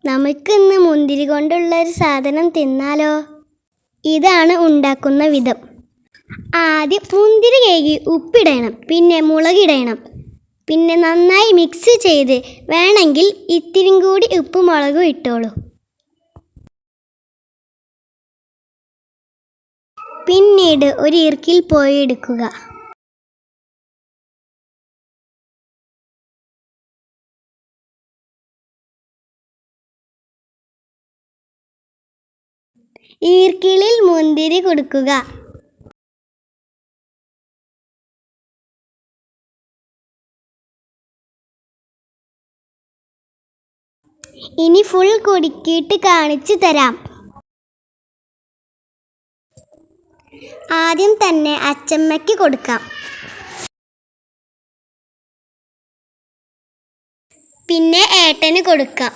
നമുക്കിന്ന് മുന്തിരി കൊണ്ടുള്ള ഒരു സാധനം തിന്നാലോ? ഇതാണ് ഉണ്ടാക്കുന്ന വിധം. ആദ്യം മുന്തിരി കഴുകി ഉപ്പിടണം, പിന്നെ മുളകിടണം, പിന്നെ നന്നായി മിക്സ് ചെയ്ത് വേണമെങ്കിൽ ഇത്തിരി കൂടി ഉപ്പും മുളകും ഇട്ടോളൂ. പിന്നീട് ഒരു ഇർക്കിൽ പോയി എടുക്കുക. ഈർക്കിളിൽ മുന്തിരി കൊടുക്കുക. ഇനി ഫുൾ കുടുക്കിയിട്ട് കാണിച്ചു തരാം. ആദ്യം തന്നെ അച്ചമ്മയ്ക്ക് കൊടുക്കാം, പിന്നെ ഏട്ടന് കൊടുക്കാം.